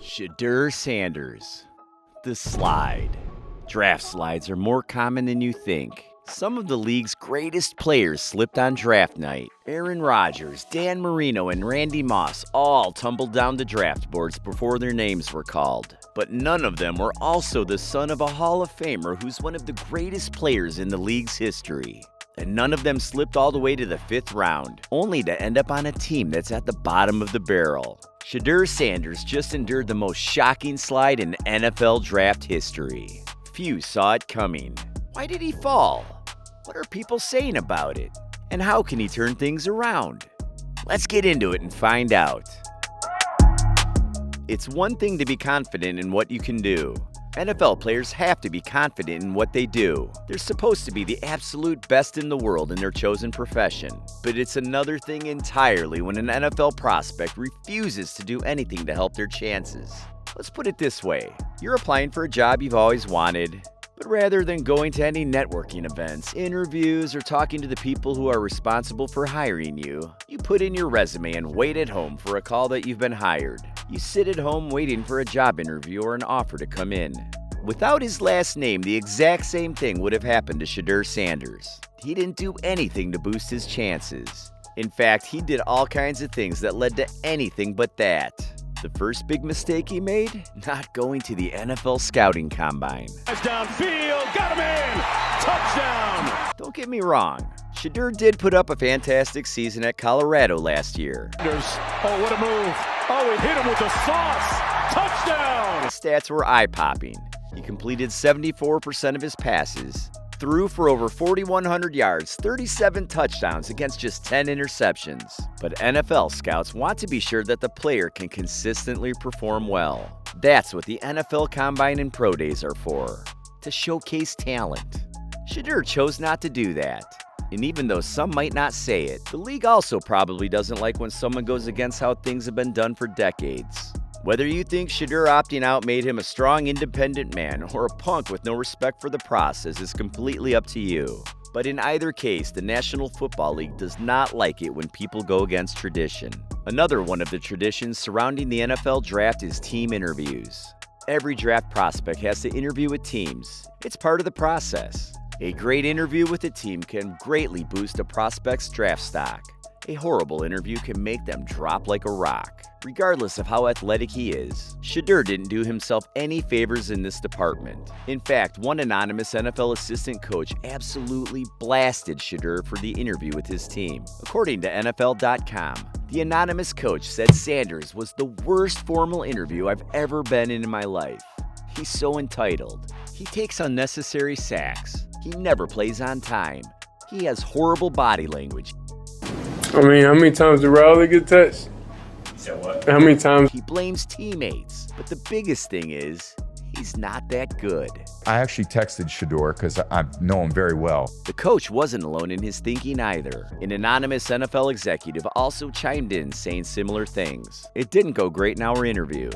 Shedeur Sanders. The slide. Draft slides are more common than you think. Some of the league's greatest players slipped on draft night. Aaron Rodgers, Dan Marino, and Randy Moss all tumbled down the draft boards before their names were called. But none of them were also the son of a Hall of Famer who's one of the greatest players in the league's history. And none of them slipped all the way to the 5th round, only to end up on a team that's at the bottom of the barrel. Shedeur Sanders just endured the most shocking slide in NFL draft history. Few saw it coming. Why did he fall? What are people saying about it? And how can he turn things around? Let's get into it and find out. It's one thing to be confident in what you can do. NFL players have to be confident in what they do. They're supposed to be the absolute best in the world in their chosen profession. But it's another thing entirely when an NFL prospect refuses to do anything to help their chances. Let's put it this way. You're applying for a job you've always wanted, but rather than going to any networking events, interviews, or talking to the people who are responsible for hiring you, you put in your resume and wait at home for a call that you've been hired. You sit at home waiting for a job interview or an offer to come in. Without his last name, the exact same thing would have happened to Shedeur Sanders. He didn't do anything to boost his chances. In fact, he did all kinds of things that led to anything but that. The first big mistake he made? Not going to the NFL scouting combine. Downfield, got him in! Touchdown! Don't get me wrong. Shedeur did put up a fantastic season at Colorado last year. Oh, what a move! Oh, he hit him with the sauce! Touchdown! The stats were eye-popping. He completed 74% of his passes, threw for over 4,100 yards, 37 touchdowns against just 10 interceptions. But NFL scouts want to be sure that the player can consistently perform well. That's what the NFL Combine and Pro Days are for, to showcase talent. Shedeur chose not to do that. And even though some might not say it, the league also probably doesn't like when someone goes against how things have been done for decades. Whether you think Shedeur opting out made him a strong, independent man or a punk with no respect for the process is completely up to you. But in either case, the National Football League does not like it when people go against tradition. Another one of the traditions surrounding the NFL draft is team interviews. Every draft prospect has to interview with teams. It's part of the process. A great interview with a team can greatly boost a prospect's draft stock. A horrible interview can make them drop like a rock. Regardless of how athletic he is, Shedeur didn't do himself any favors in this department. In fact, one anonymous NFL assistant coach absolutely blasted Shedeur for the interview with his team. According to NFL.com, the anonymous coach said Sanders was the worst formal interview I've ever been in my life. He's so entitled. He takes unnecessary sacks. He never plays on time. He has horrible body language. I mean, how many times did Riley get touched? You said what? How many times? He blames teammates. But the biggest thing is, he's not that good. I actually texted Shedeur because I know him very well. The coach wasn't alone in his thinking either. An anonymous NFL executive also chimed in saying similar things. It didn't go great in our interview.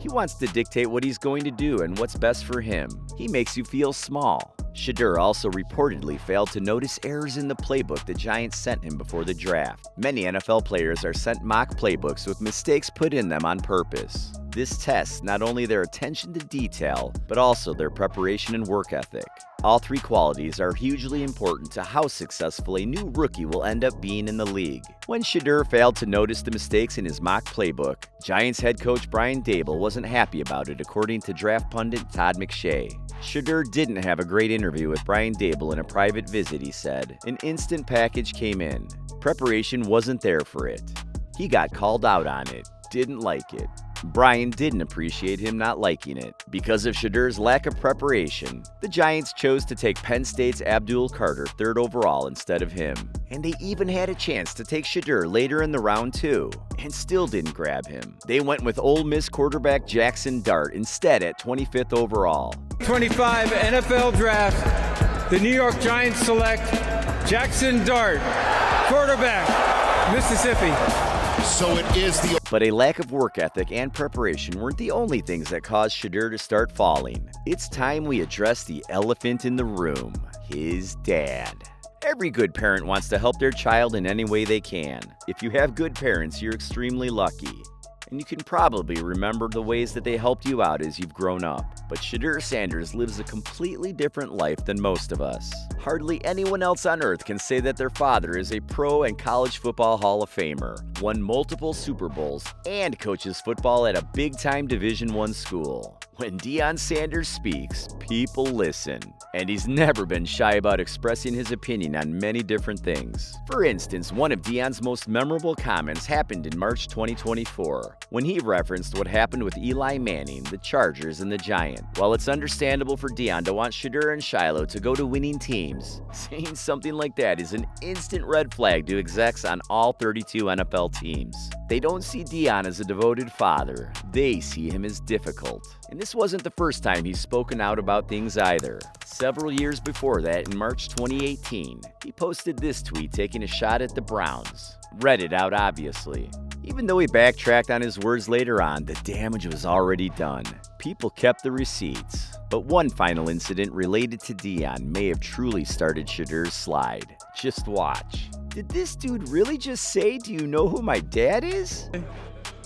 He wants to dictate what he's going to do and what's best for him. He makes you feel small. Shedeur also reportedly failed to notice errors in the playbook the Giants sent him before the draft. Many NFL players are sent mock playbooks with mistakes put in them on purpose. This tests not only their attention to detail, but also their preparation and work ethic. All three qualities are hugely important to how successful a new rookie will end up being in the league. When Shedeur failed to notice the mistakes in his mock playbook, Giants head coach Brian Daboll wasn't happy about it, according to draft pundit Todd McShay. Shedeur didn't have a great interview with Brian Daboll in a private visit, he said. An instant package came in. Preparation wasn't there for it. He got called out on it. Didn't like it. Brian didn't appreciate him not liking it. Because of Shedeur's lack of preparation, the Giants chose to take Penn State's Abdul Carter 3rd overall instead of him. And they even had a chance to take Shedeur later in the round too, and still didn't grab him. They went with Ole Miss quarterback Jackson Dart instead at 25th overall. 25 NFL Draft, the New York Giants select Jackson Dart, quarterback, Mississippi. So it is the... But a lack of work ethic and preparation weren't the only things that caused Shedeur to start falling. It's time we address the elephant in the room, his dad. Every good parent wants to help their child in any way they can. If you have good parents, you're extremely lucky. and you can probably remember the ways that they helped you out as you've grown up. But Shedeur Sanders lives a completely different life than most of us. Hardly anyone else on earth can say that their father is a pro and college football Hall of Famer, won multiple Super Bowls, and coaches football at a big-time Division I school. When Deion Sanders speaks, people listen, and he's never been shy about expressing his opinion on many different things. For instance, one of Deion's most memorable comments happened in March 2024, when he referenced what happened with Eli Manning, the Chargers, and the Giants. While it's understandable for Deion to want Shedeur and Shiloh to go to winning teams, saying something like that is an instant red flag to execs on all 32 NFL teams. They don't see Deion as a devoted father, they see him as difficult. And this wasn't the first time he's spoken out about things either. Several years before that, in March 2018, he posted this tweet taking a shot at the Browns. Read it out, obviously. Even though he backtracked on his words later on, the damage was already done. People kept the receipts. But one final incident related to Deion may have truly started Shedeur's slide. Just watch. Did this dude really just say, "Do you know who my dad is?"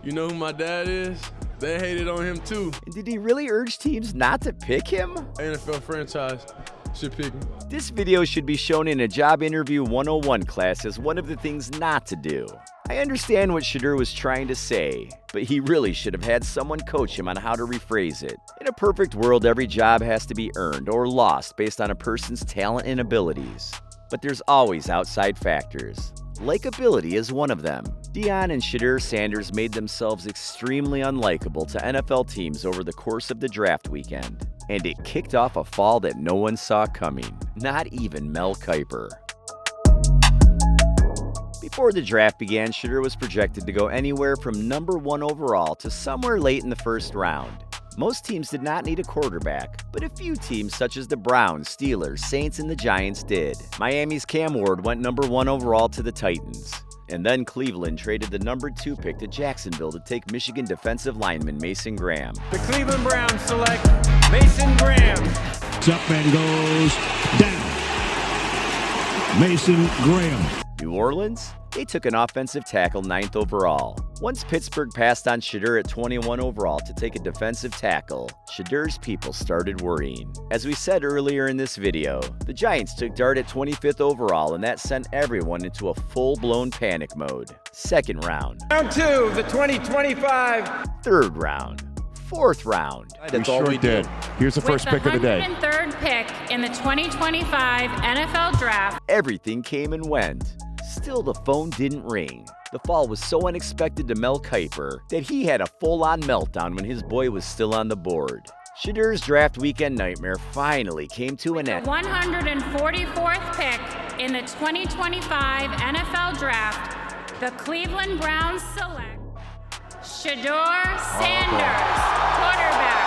You know who my dad is? They hated on him too. And did he really urge teams not to pick him? NFL franchise should pick him. This video should be shown in a job interview 101 class as one of the things not to do. I understand what Shedeur was trying to say, but he really should have had someone coach him on how to rephrase it. In a perfect world, every job has to be earned or lost based on a person's talent and abilities. But there's always outside factors. Likeability is one of them. Deion and Shedeur Sanders made themselves extremely unlikable to NFL teams over the course of the draft weekend. And it kicked off a fall that no one saw coming, not even Mel Kiper. Before the draft began, Shedeur was projected to go anywhere from number 1 overall to somewhere late in the first round. Most teams did not need a quarterback, but a few teams such as the Browns, Steelers, Saints, and the Giants did. Miami's Cam Ward went number 1 overall to the Titans. And then Cleveland traded the number 2 pick to Jacksonville to take Michigan defensive lineman Mason Graham. The Cleveland Browns select Mason Graham. Up and goes down. Mason Graham. New Orleans? They took an offensive tackle 9th overall. Once Pittsburgh passed on Shedeur at 21 overall to take a defensive tackle, Shedeur's people started worrying. As we said earlier in this video, the Giants took Dart at 25th overall, and that sent everyone into a full-blown panic mode. 2nd round. Round 2, the 2025. 3rd round. 4th round. We sure did. Here's the first pick of the day. With the 103rd pick in the 2025 NFL Draft. Everything came and went. Still, the phone didn't ring. The fall was so unexpected to Mel Kiper that he had a full-on meltdown when his boy was still on the board. Shedeur's draft weekend nightmare finally came to an end. The 144th pick in the 2025 NFL Draft, the Cleveland Browns select Shedeur Sanders, quarterback,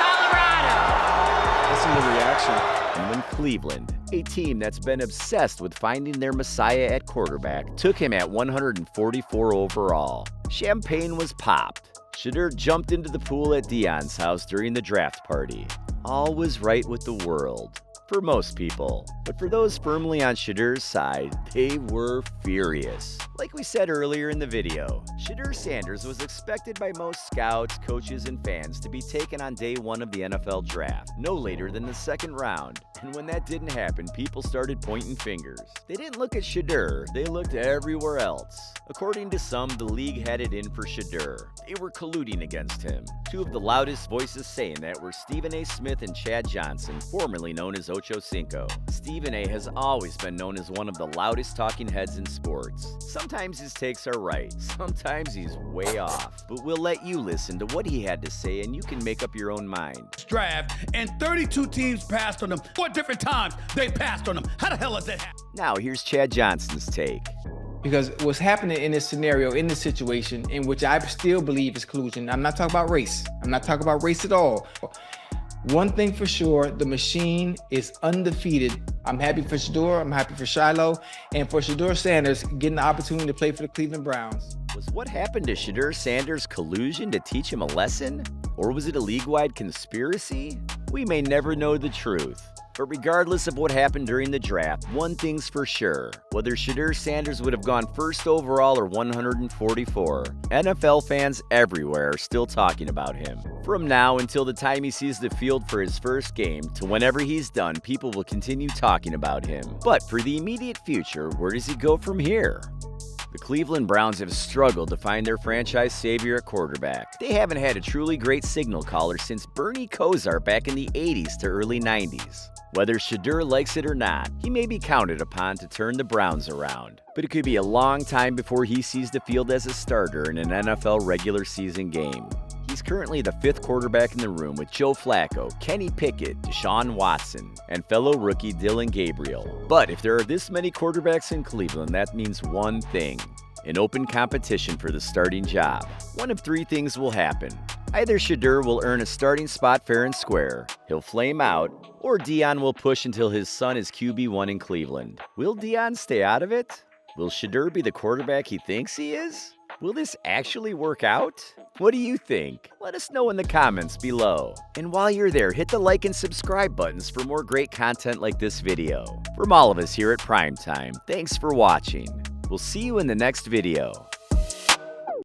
Colorado. Listen to the reaction. And when Cleveland, a team that's been obsessed with finding their messiah at quarterback, took him at 144 overall, champagne was popped. Shedeur jumped into the pool at Deion's house during the draft party. All was right with the world. For most people. But for those firmly on Shedeur's side, they were furious. Like we said earlier in the video, Shedeur Sanders was expected by most scouts, coaches, and fans to be taken on day 1 of the NFL draft, no later than the 2nd round. And when that didn't happen, people started pointing fingers. They didn't look at Shedeur, they looked everywhere else. According to some, the league had it in for Shedeur. They were colluding against him. 2 of the loudest voices saying that were Stephen A. Smith and Chad Johnson, formerly known as Ocho Cinco. Stephen A. has always been known as one of the loudest talking heads in sports. Sometimes his takes are right, sometimes he's way off. But we'll let you listen to what he had to say and you can make up your own mind. Draft, and 32 teams passed on them. 4 different times they passed on them. How the hell is that happen? Now here's Chad Johnson's take. Because what's happening in this scenario, in this situation, in which I still believe is collusion, I'm not talking about race. I'm not talking about race at all. One thing for sure, the machine is undefeated. I'm happy for Shedeur, I'm happy for Shiloh, and for Shedeur Sanders getting the opportunity to play for the Cleveland Browns. Was what happened to Shedeur Sanders collusion to teach him a lesson? Or was it a league-wide conspiracy? We may never know the truth. But regardless of what happened during the draft, one thing's for sure. Whether Shedeur Sanders would have gone first overall or 144, NFL fans everywhere are still talking about him. From now until the time he sees the field for his first game to whenever he's done, people will continue talking about him. But for the immediate future, where does he go from here? The Cleveland Browns have struggled to find their franchise savior at quarterback. They haven't had a truly great signal caller since Bernie Kosar back in the 80s to early 90s. Whether Shadeur likes it or not, he may be counted upon to turn the Browns around. But it could be a long time before he sees the field as a starter in an NFL regular season game. He's currently the 5th quarterback in the room with Joe Flacco, Kenny Pickett, Deshaun Watson, and fellow rookie Dylan Gabriel. But if there are this many quarterbacks in Cleveland, that means one thing: an open competition for the starting job. One of 3 things will happen. Either Shedeur will earn a starting spot fair and square, he'll flame out, or Deion will push until his son is QB1 in Cleveland. Will Deion stay out of it? Will Shedeur be the quarterback he thinks he is? Will this actually work out? What do you think? Let us know in the comments below. And while you're there, hit the like and subscribe buttons for more great content like this video. From all of us here at Primetime, thanks for watching. We'll see you in the next video.